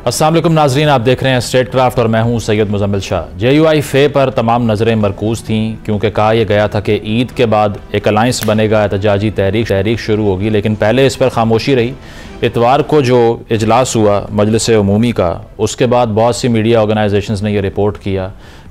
अस्सलाम वालेकुम नाजरीन, आप देख रहे हैं स्टेट क्राफ्ट और मैं हूं सैयद मुजम्मिल शाह। JUI फे पर तमाम नज़रें मरकूज़ थीं क्योंकि कहा यह गया था कि ईद के बाद एक अलाइंस बनेगा, एहतजाजी तहरीक शुरू होगी, लेकिन पहले इस पर खामोशी रही। इतवार को जो इजलास हुआ मजलिस उमूमी का, उसके बाद बहुत सी मीडिया ऑर्गेनाइजेशंस ने यह रिपोर्ट किया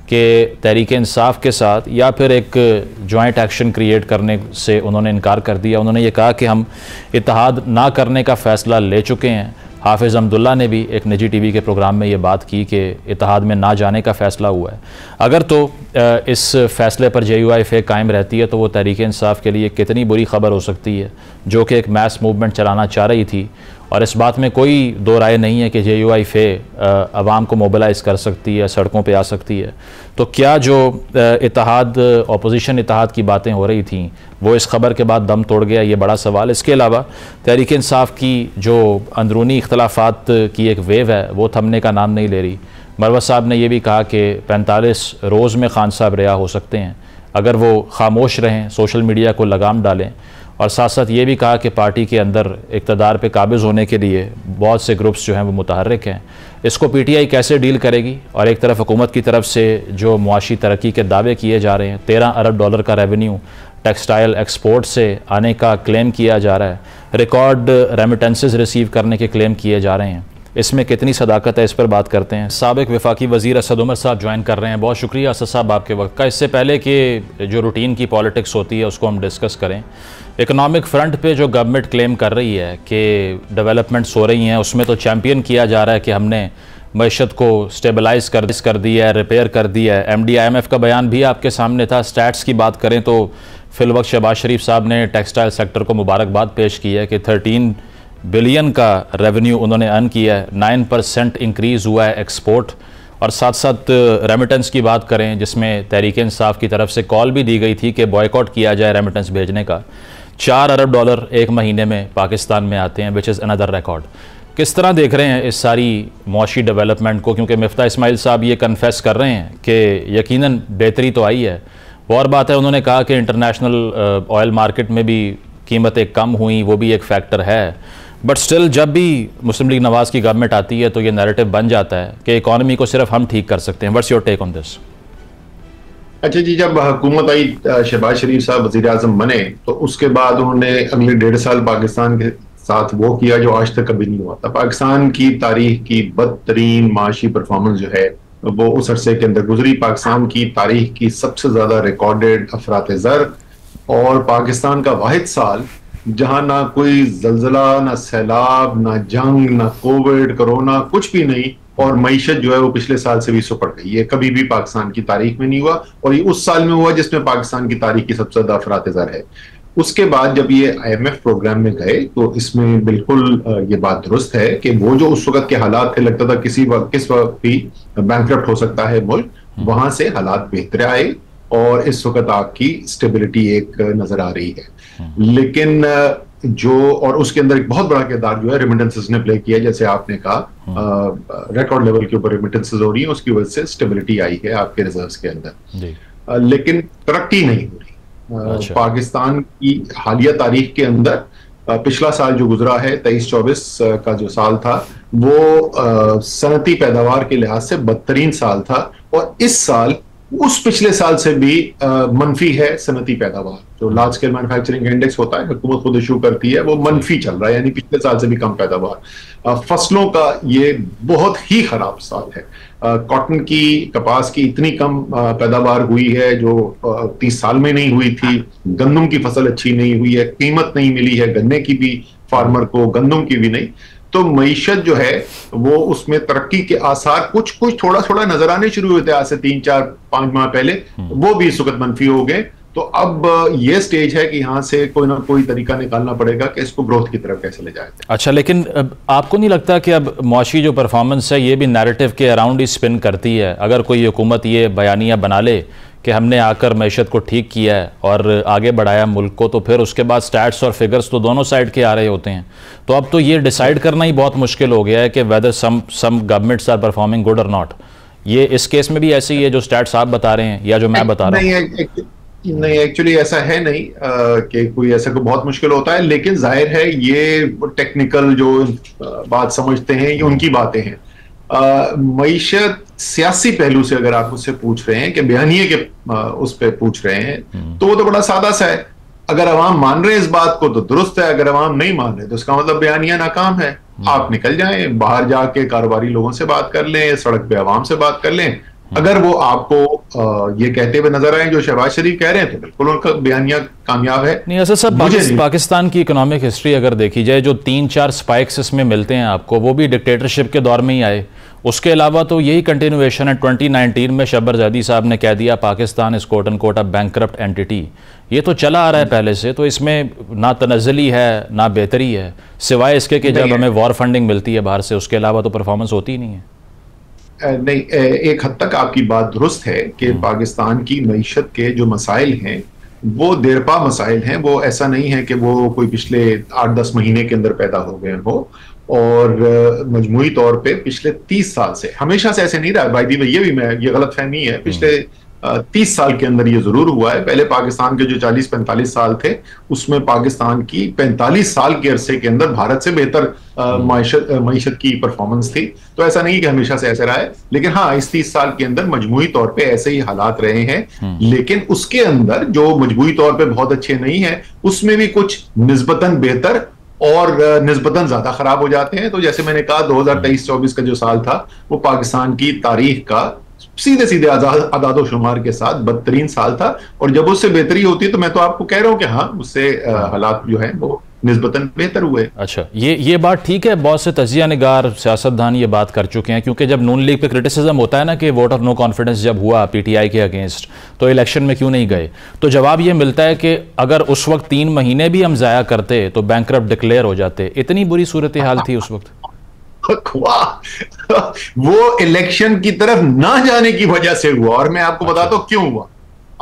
कि तहरीक इंसाफ के साथ या फिर एक जॉइंट एक्शन क्रिएट करने से उन्होंने इनकार कर दिया। उन्होंने ये कहा कि हम इत्तेहाद ना करने का फ़ैसला ले चुके हैं। हाफिज़ अब्दुल्ला ने भी एक निजी TV के प्रोग्राम में ये बात की कि इत्तेहाद में ना जाने का फ़ैसला हुआ है। अगर तो इस फ़ैसले पर JUI फे कायम रहती है तो वो तहरीक इंसाफ के लिए कितनी बुरी खबर हो सकती है, जो कि एक मैस मूवमेंट चलाना चाह रही थी। और इस बात में कोई दो राय नहीं है कि JUI फे अवाम को मोबिलाइज़ कर सकती है, सड़कों पे आ सकती है। तो क्या जो इत्तेहाद, अपोजिशन इत्तेहाद की बातें हो रही थी वो इस खबर के बाद दम तोड़ गया, ये बड़ा सवाल। इसके अलावा तहरीक इंसाफ की जो अंदरूनी इख्तलाफात की एक वेव है वो थमने का नाम नहीं ले रही। मरवत साहब ने यह भी कहा कि 45 रोज़ में खान साहब रिहा हो सकते हैं अगर वो खामोश रहें, सोशल मीडिया को लगाम डालें। और साथ साथ ये भी कहा कि पार्टी के अंदर इक़्तिदार पे काबिज़ होने के लिए बहुत से ग्रुप्स जो हैं वो मुतहर्रिक हैं। इसको PTI कैसे डील करेगी? और एक तरफ हुकूमत की तरफ से जो मुआशी तरक्की के दावे किए जा रहे हैं, $13 अरब का रेवेन्यू टेक्सटाइल एक्सपोर्ट से आने का क्लेम किया जा रहा है, रिकॉर्ड रेमिटेंसेस रिसीव करने के क्लेम किए जा रहे हैं, इसमें कितनी सदाकत है, इस पर बात करते हैं। साबिक वफाकी वज़ीर असद उमर साहब ज्वाइन कर रहे हैं। बहुत शुक्रिया असद साहब आपके वक्त का। इससे पहले कि जो रूटीन की पॉलिटिक्स होती है उसको हम डिस्कस करें, इकनॉमिक फ्रंट पे जो गवर्नमेंट क्लेम कर रही है कि डेवलपमेंट्स हो रही हैं, उसमें तो चैम्पियन किया जा रहा है कि हमने मईशत को स्टेबलाइज़ कर दिया है, रिपेयर कर दिया है। MD IMF का बयान भी आपके सामने था। स्टैट्स की बात करें तो फिलवक्त शहबाज शरीफ साहब ने टेक्सटाइल सेक्टर को मुबारकबाद पेश की है कि 13 बिलियन का रेवेन्यू उन्होंने अर्न किया है, 9% इंक्रीज़ हुआ है एक्सपोर्ट। और साथ साथ रेमिटेंस की बात करें जिसमें तहरीक इंसाफ की तरफ से कॉल भी दी गई थी कि बॉयकॉट किया जाए रेमिटेंस भेजने का। $4 अरब एक महीने में पाकिस्तान में आते हैं, विच इज़ अनदर रिकॉर्ड। किस तरह देख रहे हैं इस सारी मुआशी डेवलपमेंट को? क्योंकि मिफ्ता इस्माइल साहब ये कन्फेस कर रहे हैं कि यकीनन बेहतरी तो आई है। और बात है, उन्होंने कहा कि इंटरनेशनल ऑयल मार्केट में भी कीमतें कम हुई, वो भी एक फैक्टर है। बट स्टिल जब भी मुस्लिम लीग नवाज़ की गवर्नमेंट आती है तो ये नैरेटिव बन जाता है कि इकॉनमी को सिर्फ हम ठीक कर सकते हैं। What's your take on this? अच्छा जी, जब हुकूमत आई, शहबाज शरीफ साहब वज़ीर आज़म बने, तो उसके बाद उन्होंने अगले 1.5 साल पाकिस्तान के साथ वो किया जो आज तक कभी नहीं हुआ था। पाकिस्तान की तारीख की बदतरीन माशी परफॉर्मेंस जो है वो उस अरसे के अंदर गुजरी। पाकिस्तान की तारीख की सबसे ज्यादा रिकॉर्डेड अफरात ज़र, और पाकिस्तान का वाहिद साल जहां ना कोई जल्जला, ना सैलाब, ना जंग, ना कोविड, कोरोना, कुछ भी नहीं, और मईशत जो है वो पिछले साल से भी सुपड़ गई। ये कभी भी पाकिस्तान की तारीख में नहीं हुआ, और ये उस साल में हुआ जिसमें पाकिस्तान की तारीख की सबसे ज्यादा अफरात ज़र है। उसके बाद जब ये IMF प्रोग्राम में गए तो इसमें बिल्कुल ये बात दुरुस्त है कि वो जो उस वक्त के हालात थे, लगता था किस वक्त भी बैंकरप्ट हो सकता है मुल्क, वहां से हालात बेहतर आए और इस वक्त आपकी स्टेबिलिटी एक नजर आ रही है। लेकिन और उसके अंदर एक बहुत बड़ा किरदार जो है रेमिटेंसेस ने प्ले किया। जैसे आपने कहा, रिकॉर्ड लेवल के ऊपर रेमिटेंसेस हो रही है, उसकी वजह से स्टेबिलिटी आई है आपके रिजर्व्स के अंदर, लेकिन तरक्की नहीं हो रही। अच्छा। पाकिस्तान की हालिया तारीख के अंदर पिछला साल जो गुजरा है 23-24 का जो साल था वो सनती पैदावार के लिहाज से बदतरीन साल था, और इस साल उस पिछले साल से भी मनफी है सनती पैदावार। जो लार्ज स्केल मैन्युफैक्चरिंग इंडेक्स होता है, हुकूमत खुद इशू करती है, वो मनफी चल रहा है, यानी पिछले साल से भी कम पैदावार। फसलों का ये बहुत ही खराब साल है। कॉटन की, कपास की इतनी कम पैदावार हुई है जो 30 साल में नहीं हुई थी। गंदम की फसल अच्छी नहीं हुई है, कीमत नहीं मिली है गन्ने की भी फार्मर को, गंदम की भी नहीं। तो मईशत जो है वो उसमें तरक्की के आसार कुछ थोड़ा थोड़ा नजर आने शुरू हुए थे आज से 3-4-5 माह पहले, वो भी इस वक्त मनफी हो गए। तो अब ये स्टेज है कि यहाँ से कोई ना कोई तरीका निकालना पड़ेगा कि इसको ग्रोथ की तरफ कैसे ले जाए। अच्छा, लेकिन आपको नहीं लगता कि अब मुआशी जो परफॉर्मेंस है ये भी नैरेटिव के अराउंड ही स्पिन करती है? अगर कोई हुकूमत ये बयानिया बना ले कि हमने आकर मैशत को ठीक किया है और आगे बढ़ाया मुल्क को, तो फिर उसके बाद स्टैट्स और फिगर्स तो दोनों साइड के आ रहे होते हैं। तो अब तो ये डिसाइड करना ही बहुत मुश्किल हो गया है कि whether some governments are performing good और नॉट। ये इस केस में भी ऐसे ही है जो स्टैट्स आप बता रहे हैं या जो मैं बता रहा हूँ? नहीं, एक्चुअली ऐसा है नहीं कि कोई ऐसा को बहुत मुश्किल होता है, लेकिन जाहिर है ये टेक्निकल जो बात समझते हैं ये उनकी बातें हैं। मईशत सियासी पहलू से अगर आप उससे पूछ रहे हैं कि बयानिए के उस पर पूछ रहे हैं तो वो तो बड़ा सादा सा है। अगर अवाम मान रहे हैं इस बात को तो दुरुस्त है, अगर अवाम नहीं मान रहे तो इसका मतलब बयानिया नाकाम है। आप निकल जाएं, बाहर जाके कारोबारी लोगों से बात कर लें, सड़क पे अवाम से बात कर लें। अगर वो आपको ये कहते हुए नजर आए जो शहबाज शरीफ कह रहे हैं तो बिल्कुल उनका बयानिया कामयाब है। नहीं ऐसा सब पाकिस्तान की इकोनॉमिक हिस्ट्री अगर देखी जाए, जो 3-4 स्पाइक्स इसमें मिलते हैं आपको, वो भी डिक्टेटरशिप के दौर में ही आए। उसके अलावा तो यही कंटिन्यूएशन है। 2019 में शब्बर ज़ैदी साहब ने कह दिया Pakistan is quote and quote a bankrupt entity. ये तो चला आ रहा है पहले से, तो इसमें ना तनज़्ज़ुली है ना बेहतरी है, सिवाय इसके कि जब हमें वॉर फंडिंग मिलती है बाहर से, उसके अलावा तो परफॉर्मेंस होती ही नहीं है। नहीं, एक हद तक आपकी बात दुरुस्त है कि पाकिस्तान की मईशत के जो मसाइल हैं वो देरपा मसाइल हैं। वो ऐसा नहीं है कि वो कोई पिछले 8-10 महीने के अंदर पैदा हो गए हो, और मजमूई तौर पे पिछले 30 साल से, हमेशा से ऐसे नहीं रहा। भाई ये भी ये गलत फहमी है, पिछले 30 साल के अंदर ये जरूर हुआ है। पहले पाकिस्तान के जो 40-45 साल थे उसमें पाकिस्तान की 45 साल के अरसे के अंदर भारत से बेहतर मईशत की परफॉर्मेंस थी। तो ऐसा नहीं कि हमेशा से ऐसा रहा है, लेकिन हाँ इस 30 साल के अंदर मजमूई तौर पे ऐसे ही हालात रहे हैं। लेकिन उसके अंदर जो मजमूई तौर पे बहुत अच्छे नहीं है, उसमें भी कुछ निस्बतन बेहतर और निस्बतन ज्यादा खराब हो जाते हैं। तो जैसे मैंने कहा 2023-24 का जो साल था वो पाकिस्तान की तारीख का सीधे सीधे आदादो शुमार के साथ बदतरीन साल था। और जब उससे बेहतरी होती है तो मैं तो आपको कह रहा हूं कि हाँ उससे हालात जो है वो निस्बतन बेहतर हुए। अच्छा, ये बात ठीक है। बहुत से तजिया निगार सियासतदान ये बात कर चुके हैं, क्योंकि जब नून लीग पे क्रिटिसिज्म होता है ना कि वोट ऑफ नो कॉन्फिडेंस जब हुआ पीटीआई के अगेंस्ट तो इलेक्शन में क्यों नहीं गए, तो जवाब ये मिलता है कि अगर उस वक्त 3 महीने भी हम जाया करते तो बैंकरप्ट डिक्लेयर हो जाते। इतनी बुरी सूरत हाल थी उस वक्त। वो इलेक्शन की तरफ ना जाने की वजह से हुआ, और मैं आपको बताता हूं क्यों हुआ।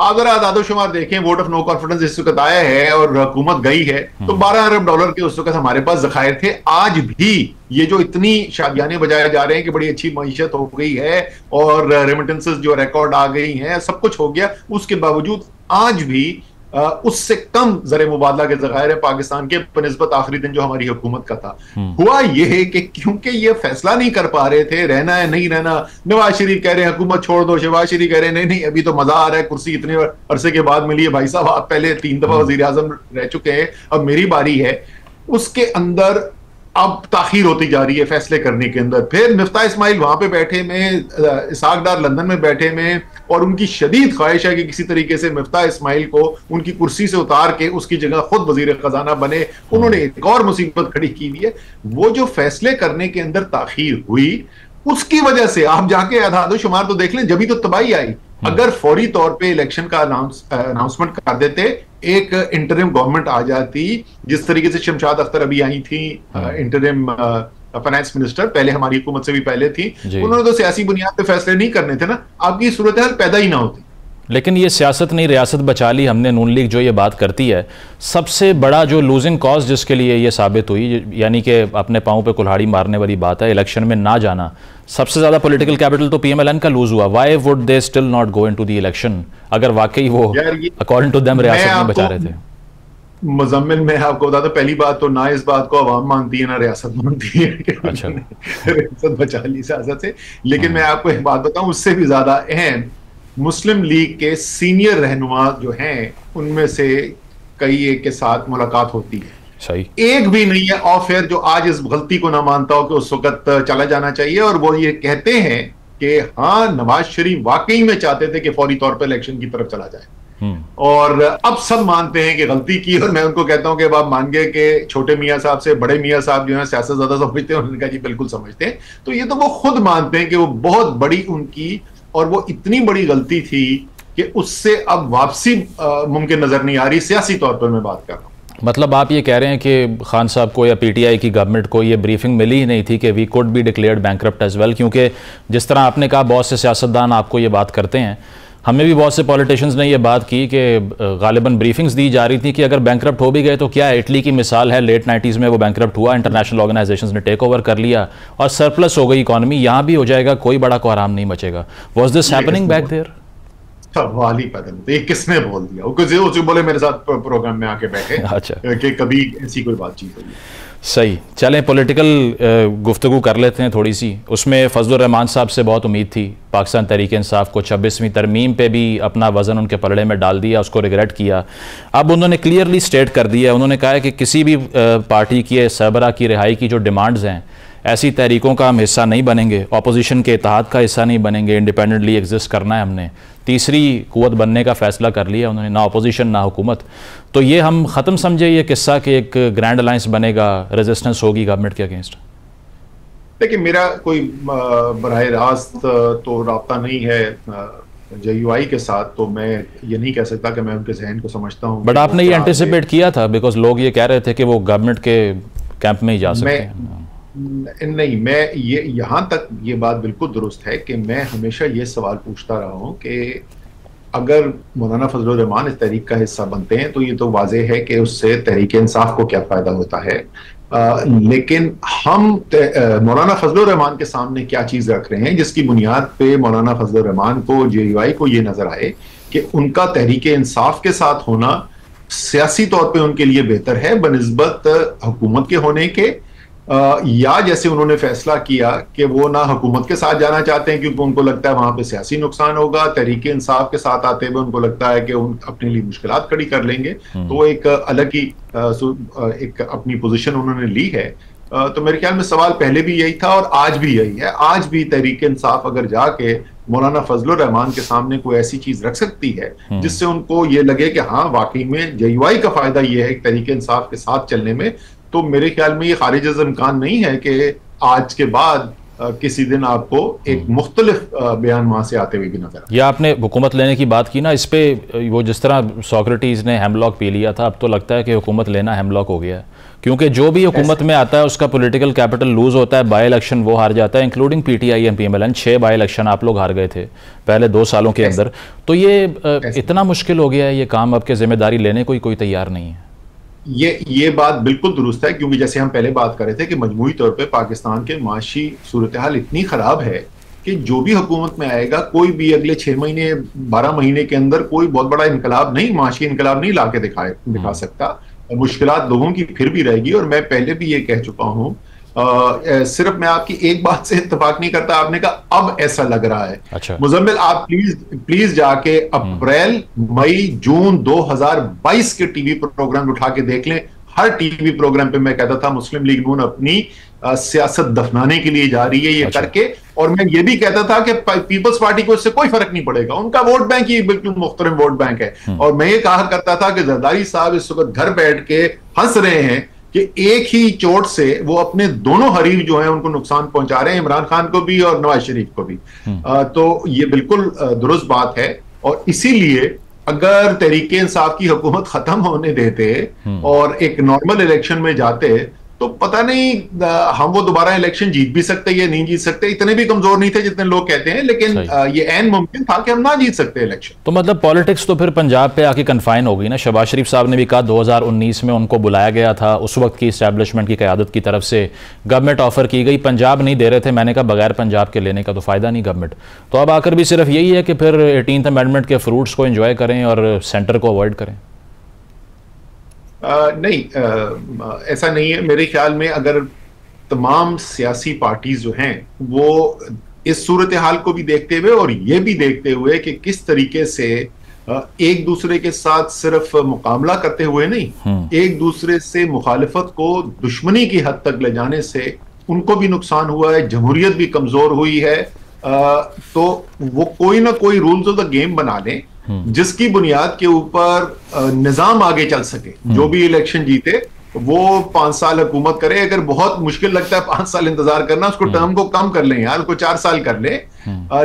अगर आदादोशुमार देखें, वोट ऑफ नो कॉन्फिडेंस इस वक्त आया है और हुकूमत गई है तो $12 अरब के उस वक्त हमारे पास जखायर थे। आज भी ये जो इतनी शादियाने बजाए जा रहे हैं कि बड़ी अच्छी मईशत हो गई है और रेमिटेंसेस जो रिकॉर्ड आ गई हैं, सब कुछ हो गया, उसके बावजूद आज भी उससे कम ज़र मुबादला के ज़खायर है पाकिस्तान के बनिस्बत आखिरी दिन जो हमारी हुकूमत का था। हुआ यह है कि क्योंकि ये फैसला नहीं कर पा रहे थे रहना है नहीं रहना। नवाज शरीफ कह रहे हैं हुकूमत छोड़ दो, शहबाज शरीफ कह रहे हैं नहीं नहीं अभी तो मजा आ रहा है, कुर्सी इतने अरसे के बाद मिली है। भाई साहब आप पहले 3 दफा वजीर आजम रह चुके हैं, अब मेरी बारी है। उसके अंदर अब ताखीर होती जा रही है फैसले करने के अंदर। फिर मिफ्ता इस्माइल वहां पे बैठे में, इसाक डार लंदन में बैठे में, और उनकी शदीद ख्वाहिश है कि किसी तरीके से मिफ्ता इस्माइल को उनकी कुर्सी से उतार के उसकी जगह खुद वजीर खजाना बने। उन्होंने एक और मुसीबत खड़ी की हुई है। वो जो फैसले करने के अंदर ताखीर हुई उसकी वजह से आप जाके आदादो शुमार तो देख लें, जब भी तो तबाही आई। अगर फौरी तौर पे इलेक्शन का अनाउंसमेंट कर देते, एक इंटरिम गवर्नमेंट आ जाती, जिस तरीके से शमशाद अख्तर अभी आई थी इंटरिम फाइनेंस मिनिस्टर, पहले हमारी हुकूमत से भी पहले थी, उन्होंने तो सियासी बुनियाद पे फैसले नहीं करने थे ना, आपकी सूरत हाल पैदा ही ना होती। लेकिन ये सियासत नहीं रियासत बचा ली हमने। नून लीग जो ये बात करती है, सबसे बड़ा जो लूजिंग कॉज जिसके लिए ये साबित हुई, यानी कि अपने पाँव पे कुल्हाड़ी मारने वाली बात है, इलेक्शन में ना जाना, सबसे ज़्यादा पॉलिटिकल कैपिटल तो पीएमएलएन का लूज हुआ। Why would they still not go into the election अगर वाकई वो अकॉर्डिंग टू देम रियासत में बचा रहे थे? मुजम्मिल, मैं आपको बताता हूं, पहली बात तो ना इस बात को अवाम मानती है ना रियासत मानती है कि अच्छा। रियासत बचा ली सियासत से। लेकिन मैं आपको एक बात बताऊं, उससे भी ज्यादा अहम, मुस्लिम लीग के सीनियर रहनुमा जो हैं उनमें से कई एक के साथ मुलाकात होती है। सही। एक भी नहीं है ऑफ एयर जो आज इस गलती को ना मानता हो कि उस वक्त चला जाना चाहिए। और वो ये कहते हैं कि हाँ नवाज शरीफ वाकई में चाहते थे कि फौरी तौर पर इलेक्शन की तरफ चला जाए, और अब सब मानते हैं कि गलती की। और मैं उनको कहता हूं कि अब आप मान गए कि छोटे मियाँ साहब से बड़े मियाँ साहब जो है सियासत ज्यादा समझते हैं, उन्होंने कहा जी बिल्कुल समझते हैं। तो ये तो वो खुद मानते हैं कि वो बहुत बड़ी उनकी, और वो इतनी बड़ी गलती थी कि उससे अब वापसी मुमकिन नजर नहीं आ रही। सियासी तौर पर मैं बात कर रहा हूं। मतलब आप ये कह रहे हैं कि खान साहब को या पीटीआई की गवर्नमेंट को ये ब्रीफिंग मिली ही नहीं थी कि we could be declared bankrupt as well, क्योंकि जिस तरह आपने कहा बहुत से सियासतदान आपको ये बात करते हैं, हमें भी बहुत से पॉलिटिशियंस ने ये बात की कि गालिबन ब्रीफिंग्स दी जा रही थी कि अगर बैंकरप्ट हो भी गए तो क्या है, इटली की मिसाल है, लेट 90s में वो बैंकरप्ट हुआ, इंटरनेशनल ऑर्गेनाइजेशंस ने टेक ओवर कर लिया और सरप्लस हो गई इकॉनमी, यहाँ भी हो जाएगा, कोई बड़ा कोहराम नहीं मचेगा। Was this happening back there? सवाल ही पैदा नहीं, ये किसने बोल दिया? वो बोले मेरे साथ प्रोग्राम में आके बैठे। अच्छा, कि कभी ऐसी कोई बातचीत हुई। सही, चलें पॉलिटिकल गुफ्तगू कर लेते हैं थोड़ी सी। उसमें फजलुर रहमान साहब से बहुत उम्मीद थी, पाकिस्तान तहरीक इंसाफ को 26वीं तरमीम पे भी अपना वज़न उनके पलड़े में डाल दिया, उसको रिग्रेट किया। अब उन्होंने क्लियरली स्टेट कर दिया, उन्होंने कहा है कि किसी भी पार्टी की सरबरा की रिहाई की जो डिमांड्स हैं, ऐसी तहरीकों का हम हिस्सा नहीं बनेंगे, अपोजिशन के इत्तेहाद का हिस्सा नहीं बनेंगे, इंडिपेंडेंटली एग्जिस्ट करना है हमने। तीसरी कुव्वत बनने का फैसला कर लिया उन्होंने, ना अपोजिशन ना हुकूमत। तो ये हम ख़त्म समझे ये किस्सा कि एक ग्रैंड अलायंस बनेगा, रेजिस्टेंस होगी गवर्नमेंट के अगेंस्ट? देखिए, मेरा कोई बराह रास्त तो रब्ता नहीं है JUI के साथ, तो मैं ये नहीं कह सकता कि मैं उनके जहन को समझता हूँ। बट आपने ये एंटिसिपेट किया था, बिकॉज लोग ये कह रहे थे कि वो गवर्नमेंट के कैंप में ही जा सकते हैं। नहीं, मैं ये यहाँ तक ये बात बिल्कुल दुरुस्त है कि मैं हमेशा ये सवाल पूछता रहा हूँ कि अगर मौलाना फजलुर रहमान इस तहरीक का हिस्सा बनते हैं तो ये तो वाज़ेह है कि उससे तहरीक इंसाफ को क्या फ़ायदा होता है। लेकिन हम मौलाना फजलुर रहमान के सामने क्या चीज़ रख रहे हैं जिसकी बुनियाद पे मौलाना फजलुर रहमान को, JUI को ये नज़र आए कि उनका तहरीक इंसाफ के साथ होना सियासी तौर पे उनके लिए बेहतर है बनिस्बत हुकूमत के होने के, या जैसे उन्होंने फैसला किया कि वो ना हुकूमत के साथ जाना चाहते हैं क्योंकि उनको लगता है वहां पे सियासी नुकसान होगा, तहरीक इंसाफ के साथ आते हुए उनको लगता है कि उन अपने लिए मुश्किलात खड़ी कर लेंगे, तो एक अलग ही एक अपनी पोजीशन उन्होंने ली है। तो मेरे ख्याल में सवाल पहले भी यही था और आज भी यही है। आज भी तहरीक इंसाफ अगर जाके मौलाना फजलुर रहमान के सामने कोई ऐसी चीज रख सकती है जिससे उनको ये लगे कि हाँ वाकई में JUI का फायदा ये है तहरीक इंसाफ के साथ चलने में, तो मेरे ख्याल में ये खारिज इम्कान नहीं है कि आज के बाद किसी दिन आपको एक मुख्तलिफ बयान वहां से आते हुए भी नजर आए। या आपने हुकूमत लेने की बात की ना, इस पे वो जिस तरह सोक्रेटिस ने हेमलॉक पी लिया था, अब तो लगता है कि हुकूमत लेना हेमलॉक हो गया है, क्योंकि जो भी हुकूमत में आता है उसका पॉलिटिकल कैपिटल लूज होता है, बाई इलेक्शन वो हार जाता है, including PTI and PMLN। 6 by election आप लोग हार गए थे पहले 2 सालों के अंदर। तो ये इतना मुश्किल हो गया है ये काम, अब के जिम्मेदारी लेने को ही कोई तैयार नहीं है। ये बात बिल्कुल दुरुस्त है, क्योंकि जैसे हम पहले बात कर रहे थे कि मजमूई तौर पे पाकिस्तान के माशी सूरत हाल इतनी खराब है कि जो भी हुकूमत में आएगा कोई भी अगले 6 महीने 12 महीने के अंदर कोई बहुत बड़ा इनकलाब नहीं, माशी इनकलाब नहीं लाके दिखा सकता। मुश्किलात लोगों की फिर भी रहेगी, और मैं पहले भी ये कह चुका हूँ। सिर्फ मैं आपकी एक बात से इत्तेफाक नहीं करता, आपने कहा अब ऐसा लग रहा है। अच्छा। मुजम्मिल, आप प्लीज जाके अप्रैल मई जून 2022 के टीवी प्रोग्राम उठा के देख लें। हर टीवी प्रोग्राम पे मैं कहता था मुस्लिम लीग नून अपनी सियासत दफनाने के लिए जा रही है ये करके, और मैं ये भी कहता था कि पीपल्स पार्टी को इससे कोई फर्क नहीं पड़ेगा, उनका वोट बैंक ही बिल्कुल मुख्तरम वोट बैंक है। और मैं ये कहा करता था कि जरदारी साहब इस वक्त घर बैठ के हंस रहे हैं कि एक ही चोट से वो अपने दोनों हरीफ जो हैं उनको नुकसान पहुंचा रहे हैं, इमरान खान को भी और नवाज शरीफ को भी। तो ये बिल्कुल दुरुस्त बात है, और इसीलिए अगर तहरीक इंसाफ की हुकूमत खत्म होने देते और एक नॉर्मल इलेक्शन में जाते तो पता नहीं हम वो दोबारा इलेक्शन जीत भी सकते या नहीं जीत सकते। इतने भी कमजोर नहीं थे जितने लोग कहते हैं, लेकिन ये ऐन मुमकिन था कि हम ना जीत सकते इलेक्शन। तो मतलब पॉलिटिक्स तो फिर पंजाब पे आके कन्फाइन हो गई ना। शहबाज शरीफ साहब ने भी कहा 2019 में उनको बुलाया गया था, उस वक्त की इस्टेब्लिशमेंट की क़यादत की तरफ से गवर्नमेंट ऑफर की गई, पंजाब नहीं दे रहे थे। मैंने कहा बगैर पंजाब के लेने का तो फ़ायदा नहीं गवर्नमेंट। तो अब आकर भी सिर्फ यही है कि फिर 18th अमेंडमेंट के फ्रूट्स को एंजॉय करें और सेंटर को अवॉइड करें। नहीं, ऐसा नहीं है मेरे ख्याल में। अगर तमाम सियासी पार्टीज जो हैं वो इस सूरत हाल को भी देखते हुए और ये भी देखते हुए कि किस तरीके से एक दूसरे के साथ सिर्फ मुकाबला करते हुए नहीं, एक दूसरे से मुखालिफत को दुश्मनी की हद तक ले जाने से उनको भी नुकसान हुआ है, जमहूरियत भी कमजोर हुई है। तो वो कोई ना कोई रूल्स ऑफ द गेम बना लें जिसकी बुनियाद के ऊपर निजाम आगे चल सके। जो भी इलेक्शन जीते वो 5 साल हुकूमत करे। अगर बहुत मुश्किल लगता है 5 साल इंतजार करना, उसको टर्म को कम कर लें यार, उसको 4 साल कर ले,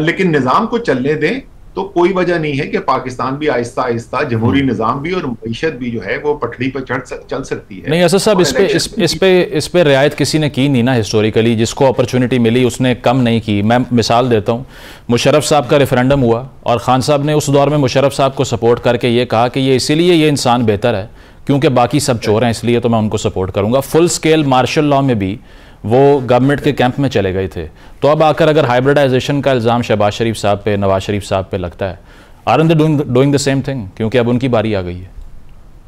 लेकिन निजाम को चलने दें। तो कोई वजह नहीं है कि पाकिस्तान भी आहिस्ता आहिस्ता जमहूरी निजाम भी और मईशत भी जो है वो पटड़ी पर चल सकती है। नहीं असद साहब, इस पे रियायत किसी ने की नहीं ना हिस्टोरिकली। जिसको अपॉर्चुनिटी मिली उसने कम नहीं की। मैं मिसाल देता हूँ, मुशर्रफ साहब का रेफरेंडम हुआ और खान साहब ने उस दौर में मुशर्रफ साहब को सपोर्ट करके ये कहा कि ये इसीलिए ये इंसान बेहतर है क्योंकि बाकी सब चोर हैं, इसलिए तो मैं उनको सपोर्ट करूंगा। फुल स्केल मार्शल लॉ में भी वो गवर्नमेंट के कैंप में चले गए थे। तो अब आकर अगर हाइब्रिडाइजेशन का इल्ज़ाम शहबाज शरीफ साहब पे, नवाज शरीफ साहब पे लगता है, aren't they doing the same thing, क्योंकि अब उनकी बारी आ गई है।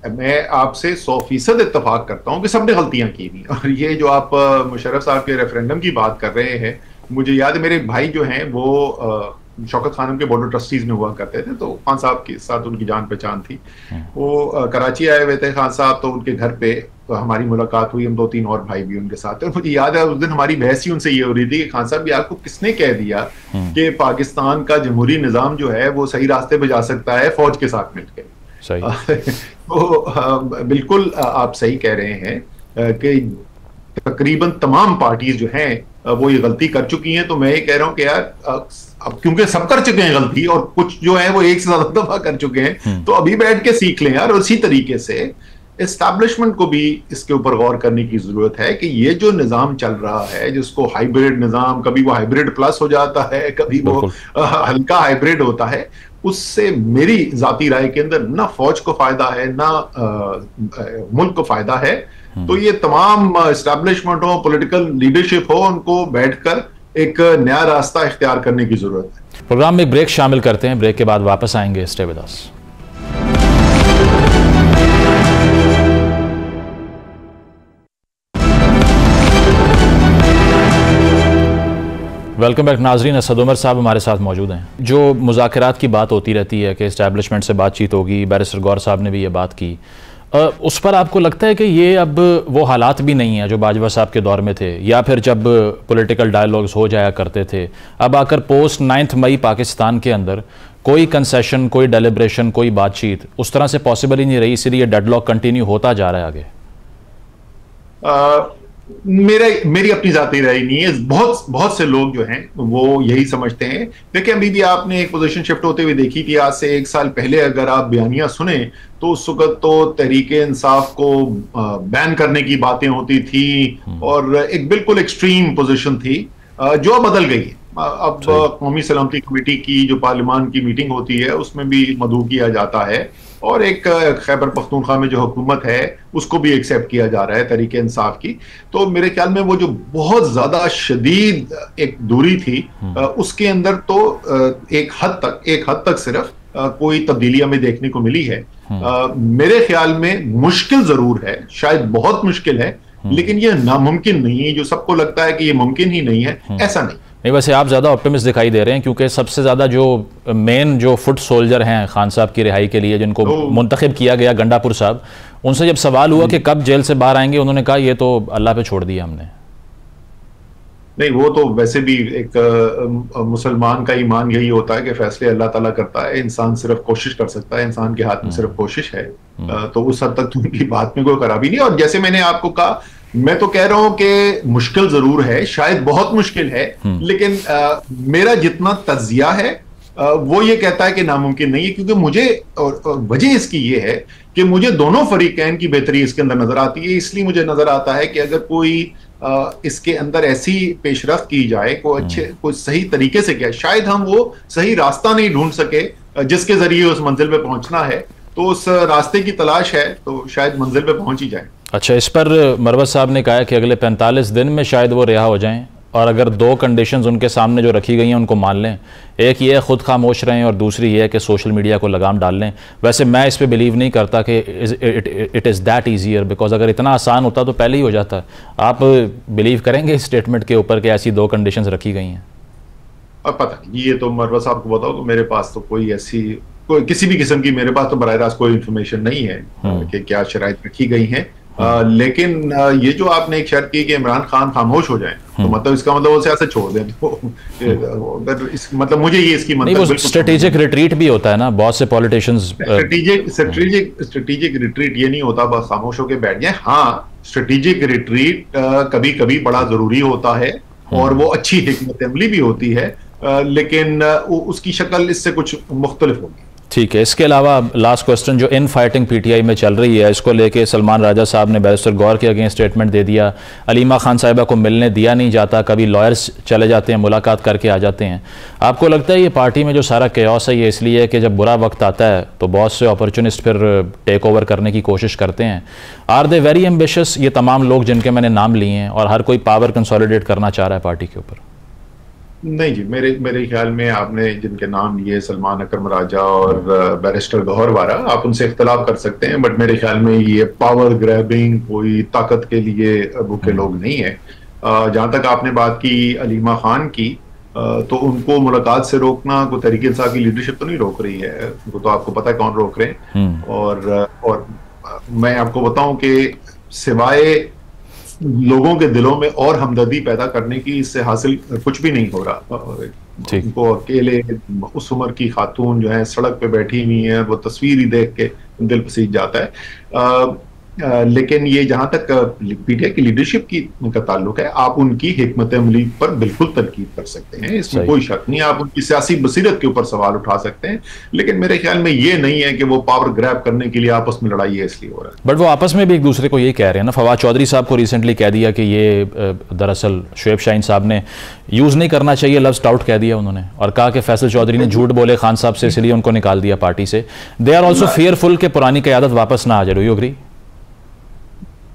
मैं आपसे 100% इत्तेफाक करता हूं कि सबने गलतियां की थी। और ये जो आप मुशर्रफ साहब के रेफरेंडम की बात कर रहे हैं, मुझे याद है मेरे भाई जो हैं वो शौकत खानम के बोर्ड ऑफ ट्रस्टीज में हुआ करते थे, तो खान साहब के साथ उनकी जान पहचान थी। वो कराची आए हुए थे खान साहब, तो उनके घर पे तो हमारी मुलाकात हुई, हम 2-3 और भाई भी उनके साथ थे। और मुझे याद है उस दिन हमारी बहस ही उनसे ये हो रही थी कि खान साहब भी आपको किसने कह दिया कि पाकिस्तान का जमहूरी निज़ाम जो है वो सही रास्ते पे जा सकता है फौज के साथ मिलकर। तो बिल्कुल आप सही कह रहे हैं कि तकरीबन तमाम पार्टीज जो हैं वो ये गलती कर चुकी हैं। तो मैं ये कह रहा हूं कि यार अब क्योंकि सब कर चुके हैं गलती, और कुछ जो है वो एक से ज्यादा दफा कर चुके हैं, तो अभी बैठ के सीख लें यार। और इसी तरीके से एस्टैब्लिशमेंट को भी इसके ऊपर गौर करने की जरूरत है कि ये जो निजाम चल रहा है, जिसको हाइब्रिड निजाम, कभी वो हाइब्रिड प्लस हो जाता है, कभी वो हल्का हाइब्रिड होता है, उससे मेरी जाती राय के अंदर ना फौज को फायदा है ना मुल्क को फायदा है। तो ये तमाम एस्टैब्लिशमेंट हो, पॉलिटिकल लीडरशिप हो, उनको बैठकर एक नया रास्ता इख्तियार करने की जरूरत है। प्रोग्राम में ब्रेक शामिल करते हैं, ब्रेक के बाद वापस आएंगे। Stay with us. Welcome back नाजरीन। असद उमर साहब हमारे साथ मौजूद हैं। जो मुज़ाकरात की बात होती रहती है कि इस्टेब्लिशमेंट से बातचीत होगी, बैरिस्टर गौर साहब ने भी ये बात की, उस पर आपको लगता है कि ये अब वो हालात भी नहीं है जो बाजवा साहब के दौर में थे, या फिर जब पॉलिटिकल डायलॉग्स हो जाया करते थे, अब आकर पोस्ट 9 मई पाकिस्तान के अंदर कोई कंसेशन, कोई डेलिब्रेशन, कोई बातचीत उस तरह से पॉसिबल ही नहीं रही, इसीलिए डेडलॉक कंटिन्यू होता जा रहा है आगे? मेरी अपनी जाती राय नहीं है। बहुत से लोग जो हैं वो यही समझते हैं। देखिए, अभी भी आपने एक पोजीशन शिफ्ट होते हुए देखी थी। आज से 1 साल पहले अगर आप बयानियां सुने तो उस वक्त तो तहरीके इंसाफ को बैन करने की बातें होती थी और एक बिल्कुल एक्सट्रीम पोजीशन थी, जो अब बदल गई है। अब कौमी सलामती कमेटी की जो पार्लियामान की मीटिंग होती है उसमें भी मदऊ किया जाता है, और एक खैबर पख्तूनख्वा में जो हुकूमत है उसको भी एक्सेप्ट किया जा रहा है तरीके इंसाफ की। तो मेरे ख्याल में वो जो बहुत ज्यादा शदीद एक दूरी थी उसके अंदर तो एक हद तक सिर्फ कोई तब्दीली हमें देखने को मिली है। मेरे ख्याल में मुश्किल जरूर है, शायद बहुत मुश्किल है, लेकिन ये नामुमकिन नहीं है। जो सबको लगता है कि ये मुमकिन ही नहीं है, ऐसा नहीं। वैसे आप ज़्यादा ऑप्टिमिस्ट दिखाई दे रहे हैं, क्योंकि सबसे ज़्यादा जो मेन जो फुट सोल्जर हैं खान साहब की रिहाई के लिए, जिनको मुंतखब किया गया, गंडापुर साहब, उनसे जब सवाल हुआ कि कब जेल से बाहर आएंगे, उन्होंने कहा ये तो अल्लाह पे छोड़ दिया हमने। नहीं, वो तो वैसे भी एक मुसलमान का ईमान यही होता है कि फैसले अल्लाह ताला करता है, इंसान सिर्फ कोशिश कर सकता है, इंसान के हाथ में सिर्फ कोशिश है। तो उस हद तक तो उनकी बात में कोई खराबी नहीं। और जैसे मैंने आपको कहा, मैं तो कह रहा हूं कि मुश्किल जरूर है, शायद बहुत मुश्किल है, लेकिन मेरा जितना तज्जिया है वो ये कहता है कि नामुमकिन नहीं है। क्योंकि मुझे वजह इसकी ये है कि मुझे दोनों फरीकैन की बेहतरी इसके अंदर नजर आती है। इसलिए मुझे नजर आता है कि अगर कोई इसके अंदर ऐसी पेशरफ्त की जाए, कोई सही तरीके से किया, शायद हम वो सही रास्ता नहीं ढूंढ सके जिसके जरिए उस मंजिल पे पहुंचना है, तो उस रास्ते की तलाश है, तो शायद मंजिल पे पहुंच ही जाए। अच्छा, इस पर मरवत साहब ने कहा कि अगले 45 दिन में शायद वो रिहा हो जाएं, और अगर 2 कंडीशंस उनके सामने जो रखी गई हैं उनको मान लें। एक ये खुद खामोश रहें और दूसरी ये है कि सोशल मीडिया को लगाम डाल लें। वैसे मैं इस पे बिलीव नहीं करता कि it is that easier, because अगर इतना आसान होता तो पहले ही हो जाता। आप बिलीव करेंगे इस स्टेटमेंट के ऊपर कि ऐसी 2 कंडीशंस रखी गई हैं? अब पता नहीं, ये तो मरवत साहब को बताओ। तो मेरे पास तो कोई ऐसी किसी भी किस्म की मेरे पास तो बराह रास्त कोई इन्फॉर्मेशन नहीं है कि क्या शराइत रखी गई हैं। लेकिन ये जो आपने एक शर्त की कि इमरान खान खामोश हो जाएं, तो मतलब इसका मतलब वो सियासत छोड़ दें, तो मतलब मुझे ये इसकी मतलब स्ट्रेटेजिक रिट्रीट भी होता है ना, बहुत से पॉलिटिशियंस। स्ट्रेटेजिक रिट्रीट ये नहीं होता बस खामोश होकर बैठ जाए। हाँ, स्ट्रेटेजिक रिट्रीट कभी कभी बड़ा जरूरी होता है और वो अच्छी हिकमत अमली भी होती है, लेकिन उसकी शक्ल इससे कुछ मुख्तलिफ होगी। ठीक है। इसके अलावा लास्ट क्वेश्चन, जो इन फाइटिंग पीटीआई में चल रही है, इसको लेके सलमान राजा साहब ने बैरिस्टर गौर के अगेंस्ट स्टेटमेंट दे दिया। अलीमा खान साहिबा को मिलने दिया नहीं जाता, कभी लॉयर्स चले जाते हैं, मुलाकात करके आ जाते हैं। आपको लगता है ये पार्टी में जो सारा केओस है ये इसलिए है कि जब बुरा वक्त आता है तो बहुत से अपॉर्चुनिस्ट फिर टेक ओवर करने की कोशिश करते हैं? आर दे वेरी एम्बिशियस, ये तमाम लोग जिनके मैंने नाम लिए हैं, और हर कोई पावर कंसोलिडेट करना चाह रहा है पार्टी के ऊपर? नहीं जी, मेरे मेरे ख्याल में आपने जिनके नाम लिए सलमान अकरम राजा और बैरिस्टर गौहर वारा, आप उनसे इख्तलाफ कर सकते हैं, बट मेरे ख्याल में ये पावर ग्रैबिंग कोई ताकत के लिए भूखे लोग नहीं है। जहां तक आपने बात की अलीमा खान की, तो उनको मुलाकात से रोकना कोई तहरीक इंसाफ की लीडरशिप तो नहीं रोक रही है, उनको तो आपको पता है कौन रोक रहे हैं। और मैं आपको बताऊं कि सिवाय लोगों के दिलों में और हमदर्दी पैदा करने की इससे हासिल कुछ भी नहीं हो रहा। उनको अकेले उस उम्र की खातून जो है सड़क पे बैठी हुई है, वो तस्वीर ही देख के दिल पसीज जाता है। लेकिन ये जहां तक पीटीआई की लीडरशिप की का ताल्लुक है, आप उनकी हिकमत अमली पर बिल्कुल तनकीद कर सकते हैं, इसमें कोई शक नहीं। आप उनकी सियासी बसीरत के ऊपर सवाल उठा सकते हैं, लेकिन मेरे ख्याल में ये नहीं है कि वो पावर ग्रैब करने के लिए आपस में लड़ाई है इसलिए हो रहा है। बट वो आपस में भी एक दूसरे को ये कह रहे हैं ना। फवाद चौधरी साहब को रिसेंटली कह दिया कि ये दरअसल शुएब शाहीन साहब ने यूज़ नहीं करना चाहिए लफ्ज़ टाउट कह दिया उन्होंने, और कहा कि फैसल चौधरी ने झूठ बोले खान साहब से, इसलिए उनको निकाल दिया पार्टी से। दे आर ऑल्सो फियरफुल कि पुरानी क़यादत वापस ना आ जाए। Do you agree?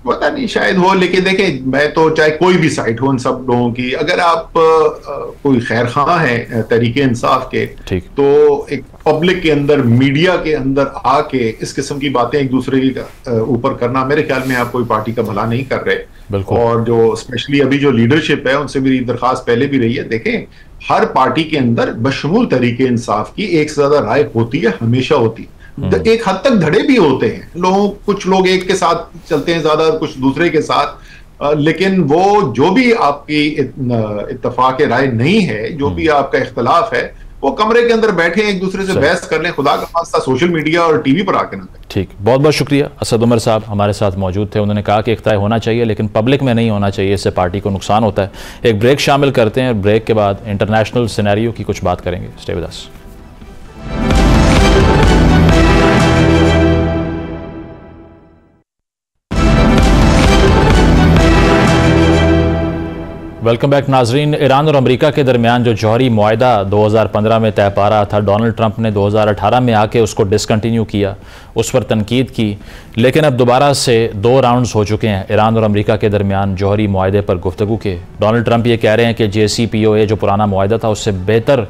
पता नहीं, शायद हो, लेकिन देखें, मैं तो चाहे कोई भी साइट हो उन सब लोगों की, अगर आप कोई खैर खां हैं तहरीके इंसाफ के, तो एक पब्लिक के अंदर, मीडिया के अंदर आके इस किस्म की बातें एक दूसरे के ऊपर करना, मेरे ख्याल में आप कोई पार्टी का भला नहीं कर रहे। और जो स्पेशली अभी जो लीडरशिप है, उनसे मेरी दरखास्त पहले भी रही है, देखें हर पार्टी के अंदर बशमूल तहरीके इंसाफ की एक से ज्यादा राय होती है, हमेशा होती है। एक हद तक धड़े भी होते हैं, कुछ लोग एक के साथ चलते हैं ज्यादा, कुछ दूसरे के साथ, लेकिन वो जो भी आपकी इत्तफाक राय नहीं है, जो भी आपका इख्तलाफ है, वो कमरे के अंदर बैठे एक दूसरे से बहस कर लें, खुदा का वास्ता सोशल मीडिया और टीवी पर आके ना करें। ठीक, बहुत बहुत शुक्रिया। असद उमर साहब हमारे साथ मौजूद थे। उन्होंने कहा कि इख्तियार होना चाहिए, लेकिन पब्लिक में नहीं होना चाहिए, इससे पार्टी को नुकसान होता है। एक ब्रेक शामिल करते हैं, ब्रेक के बाद इंटरनेशनल सिनेरियो की कुछ बात करेंगे। Stay with us. Welcome back नाजरीन। ईरान और अमेरिका के दरमियान जो जौहरी मुआहदा 2015 में तय पा रहा था, डोनाल्ड ट्रंप ने 2018 में आके उसको डिसकंटिन्यू किया, उस पर तनकीद की, लेकिन अब दोबारा से 2 राउंड्स हो चुके हैं ईरान और अमेरिका के दरमियान जौहरी मुआहदे पर गुफ्तगू के। डोनाल्ड ट्रंप ये कह रहे हैं कि JCPOA जो पुराना मुआहदा था उससे बेहतर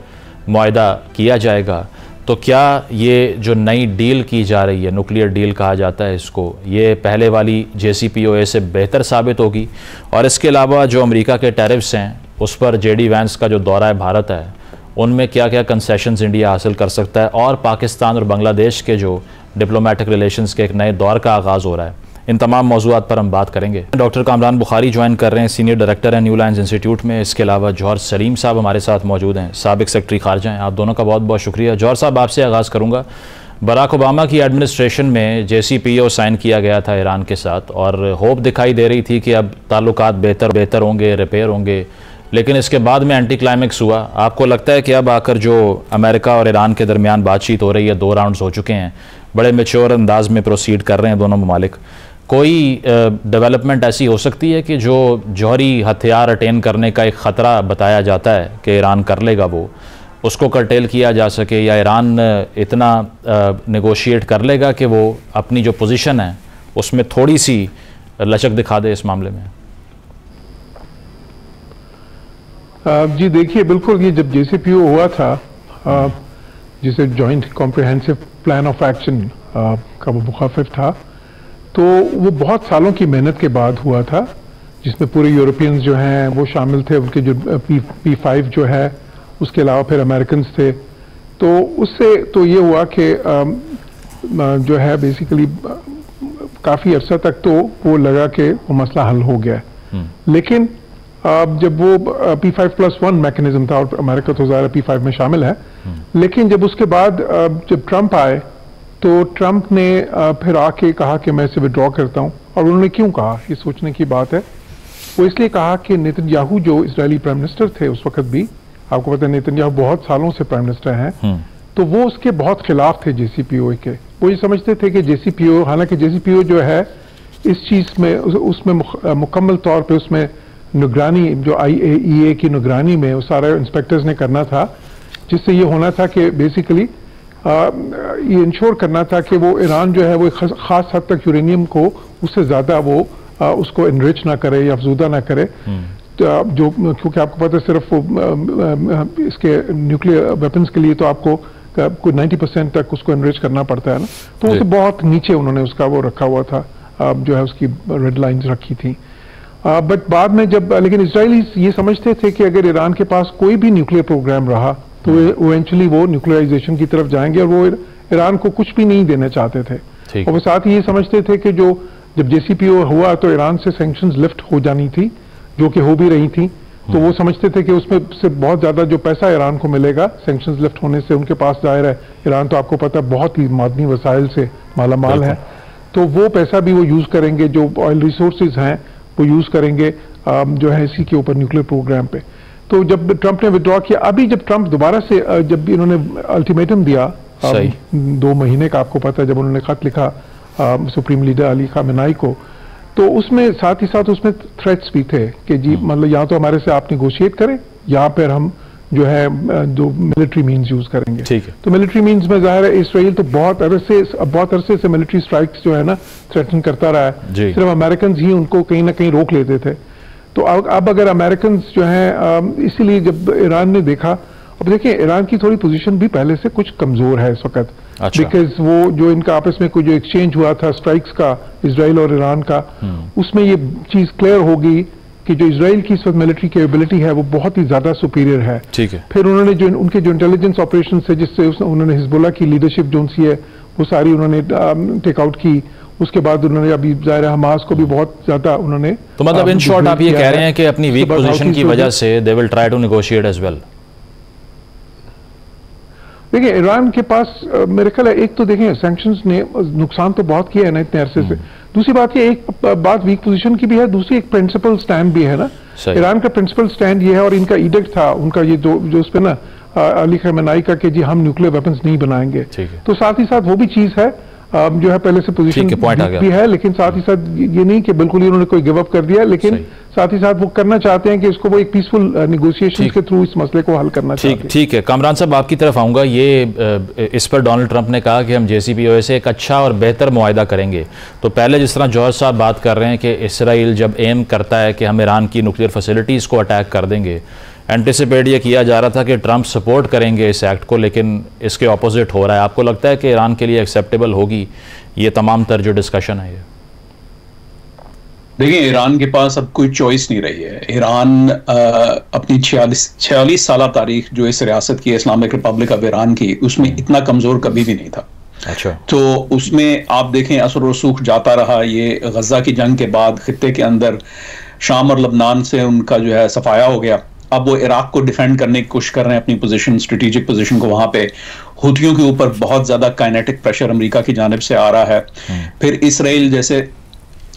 मुआहदा किया जाएगा। तो क्या ये जो नई डील की जा रही है, न्यूक्लियर डील कहा जाता है इसको, ये पहले वाली JCPOA से बेहतर साबित होगी? और इसके अलावा जो अमेरिका के टैरिफ्स हैं उस पर JD वैंस का जो दौरा है भारत है, उनमें क्या क्या कंसेशंस इंडिया हासिल कर सकता है? और पाकिस्तान और बांग्लादेश के जो डिप्लोमेटिक रिलेशंस के एक नए दौर का आगाज़ हो रहा है, इन तमाम मौज़ूआत पर हम बात करेंगे। डॉक्टर कामरान बुखारी ज्वाइन कर रहे हैं, सीनियर डायरेक्टर हैं न्यू लाइन्स इंस्टीट्यूट में। इसके अलावा जौहर सलीम साहब हमारे साथ मौजूद हैं, साबिक सेक्रेटरी खारजा हैं। आप दोनों का बहुत बहुत शुक्रिया। जौहर साहब, आपसे आगाज़ करूँगा। बराक ओबामा की एडमिनिस्ट्रेशन में JCPOA साइन किया गया था ईरान के साथ, और होप दिखाई दे रही थी कि अब ताल्लुकात बेहतर होंगे, रिपेयर होंगे, लेकिन इसके बाद में एंटी क्लाइमेक्स हुआ। आपको लगता है कि अब आकर जो अमेरिका और ईरान के दरमियान बातचीत हो रही है, 2 राउंड्स हो चुके हैं, बड़े मेच्योर अंदाज में प्रोसीड कर रहे हैं दोनों ममालिक, कोई डेवलपमेंट ऐसी हो सकती है कि जो जौहरी हथियार अटेन करने का एक ख़तरा बताया जाता है कि ईरान कर लेगा, वो उसको कर्टेल किया जा सके, या ईरान इतना नेगोशिएट कर लेगा कि वो अपनी जो पोजीशन है उसमें थोड़ी सी लचक दिखा दे इस मामले में? जी देखिए, बिल्कुल, ये जब JCPOA हुआ था, जिसे joint comprehensive plan of action का वो मुखाफिफ था, तो वो बहुत सालों की मेहनत के बाद हुआ था, जिसमें पूरे यूरोपियंस जो हैं वो शामिल थे, उनके जो P5 जो है, उसके अलावा फिर अमेरिकन थे। तो उससे तो ये हुआ कि जो है बेसिकली काफ़ी अरसा तक तो वो लगा कि वो मसला हल हो गया। लेकिन जब वो P5+1 मैकेनिज्म था, और अमेरिका तो ज़ाहिर P5 में शामिल है, लेकिन जब उसके बाद जब ट्रंप आए, तो ट्रंप ने फिर आके कहा कि मैं इसे विड्रॉ करता हूं। और उन्होंने क्यों कहा, ये सोचने की बात है। वो इसलिए कहा कि नेतन्याहू जो इजरायली प्राइम मिनिस्टर थे उस वक्त भी, आपको पता है नेतन्याहू बहुत सालों से प्राइम मिनिस्टर हैं, तो वो उसके बहुत खिलाफ थे JCPOA के। वो ये समझते थे कि JCPOA, हालांकि JCPOA जो है इस चीज़ में उसमें मुकम्मल तौर पर उसमें निगरानी, जो IAEA की निगरानी में वो सारे इंस्पेक्टर्स ने करना था, जिससे ये होना था कि बेसिकली ये इंश्योर करना था कि वो ईरान जो है वो खास हद तक यूरेनियम को उससे ज़्यादा वो उसको इनरिच ना करे या अफजूदा ना करे। जो क्योंकि आपको पता है सिर्फ इसके न्यूक्लियर वेपन्स के लिए तो आपको कोई 90% तक उसको एनरिच करना पड़ता है ना, तो उसे बहुत नीचे उन्होंने उसका वो रखा हुआ था, जो है उसकी रेड लाइंस रखी थी। बट बाद में जब लेकिन इजरायली ये समझते थे कि अगर ईरान के पास कोई भी न्यूक्लियर प्रोग्राम रहा तो इवेंचुअली वो न्यूक्लियराइजेशन की तरफ जाएंगे, और वो ईरान को कुछ भी नहीं देना चाहते थे। और वो साथ ही ये समझते थे कि जो जब JCPOA हुआ तो ईरान से सैंक्शंस लिफ्ट हो जानी थी, जो कि हो भी रही थी, तो वो समझते थे कि उसमें से बहुत ज्यादा जो पैसा ईरान को मिलेगा सैंक्शंस लिफ्ट होने से, उनके पास जाहिर है ईरान तो आपको पता है बहुत ही मादनी वसाइल से मालामाल है, तो वो पैसा भी वो यूज करेंगे, जो ऑयल रिसोर्सेज हैं वो यूज करेंगे जो है इसी के ऊपर न्यूक्लियर प्रोग्राम पे। तो जब ट्रंप ने विड्रॉ किया, अभी जब ट्रंप दोबारा से जब इन्होंने अल्टीमेटम दिया 2 महीने का, आपको पता है जब उन्होंने खत लिखा सुप्रीम लीडर अली खामेनाई को, तो उसमें साथ ही साथ उसमें थ्रेट्स भी थे कि जी मतलब या तो हमारे से आप निगोशिएट करें या फिर हम जो है जो मिलिट्री मीन्स यूज करेंगे। ठीक है। तो मिलिट्री मीन्स में जाहिर है इसराइल तो बहुत अरसे से मिलिट्री स्ट्राइक्स जो है ना थ्रेटन करता रहा है, सिर्फ अमेरिकन ही उनको कहीं ना कहीं रोक लेते थे। तो अब अगर अमेरिकन जो है इसीलिए जब ईरान ने देखा, अब देखिए ईरान की थोड़ी पोजीशन भी पहले से कुछ कमजोर है इस वक्त, बिकॉज वो जो इनका आपस में कोई जो एक्सचेंज हुआ था स्ट्राइक्स का इजराइल और ईरान का, उसमें ये चीज क्लियर होगी कि जो इजराइल की इस वक्त मिलिट्री कैपेबिलिटी है वो बहुत ही ज्यादा सुपीरियर है। ठीक है। फिर उन्होंने जो उनके जो इंटेलिजेंस ऑपरेशन है जिससे उन्होंने हिजबुल्ला की लीडरशिप जो सी है वो सारी उन्होंने टेक आउट की, उसके बाद उन्होंने अभी जाहिर है हमास को भी बहुत ज्यादा उन्होंने, तो मतलब इन शॉर्ट आप ये कह रहे हैं कि अपनी वीक पोजीशन की वजह से they will try to negotiate as well. देखिए ईरान के पास मेरे ख्याल है एक तो देखें सैंक्शंस ने नुकसान तो बहुत किया है ना इतने अरसे से, दूसरी बात ये एक बात वीक पोजीशन की भी है, दूसरी एक प्रिंसिपल स्टैंड भी है ना। ईरान का प्रिंसिपल स्टैंड ये है और इनका इडिक्ट था उनका ये जो उस पे ना अली खमेनाई का कि जी हम न्यूक्लियर वेपन्स नहीं बनाएंगे, तो साथ ही साथ वो भी चीज है जो है पहले से पोजीशन भी है, लेकिन साथ ही साथ ये नहीं कि बिल्कुल ही उन्होंने कोई गिव अप कर दिया, लेकिन साथ ही साथ वो करना चाहते हैं कि इसको वो एक पीसफुल निगोशिएशन के थ्रू इस मसले को हल करना चाहते हैं। ठीक है, कामरान साहब आपकी तरफ आऊंगा। ये इस पर डोनाल्ड ट्रंप ने कहा कि हम JCPOA से एक अच्छा और बेहतर मुआहदा करेंगे, तो पहले जिस तरह जौहर साहब बात कर रहे हैं कि इसराइल जब एम करता है कि हम ईरान की न्यूक्लियर फैसिलिटीज़ को अटैक कर देंगे, एंटिसिपेट ये किया जा रहा था कि ट्रंप सपोर्ट करेंगे इस एक्ट को, लेकिन इसके ऑपोजिट हो रहा है। आपको लगता है कि ईरान के लिए एक्सेप्टेबल होगी ये तमाम तर जो डिस्कशन है? ये देखिए ईरान के पास अब कोई चॉइस नहीं रही है। ईरान अपनी 46 साल तारीख जो इस रियासत की इस्लामिक रिपब्लिक ऑफ ईरान की, उसमें इतना कमजोर कभी भी नहीं था। अच्छा। तो उसमें आप देखें असर रसूख जाता रहा। ये गजा की जंग के बाद खित्ते के अंदर शाम और लबनान से उनका जो है सफाया हो गया। अब वो इराक को डिफेंड करने की कोशिश कर रहे हैं, अपनी पोजीशन, स्ट्रेटेजिक पोजीशन को। वहां पे हुतियों के ऊपर बहुत ज्यादा काइनेटिक प्रेशर अमेरिका की जानिब से आ रहा है। फिर इसराइल, जैसे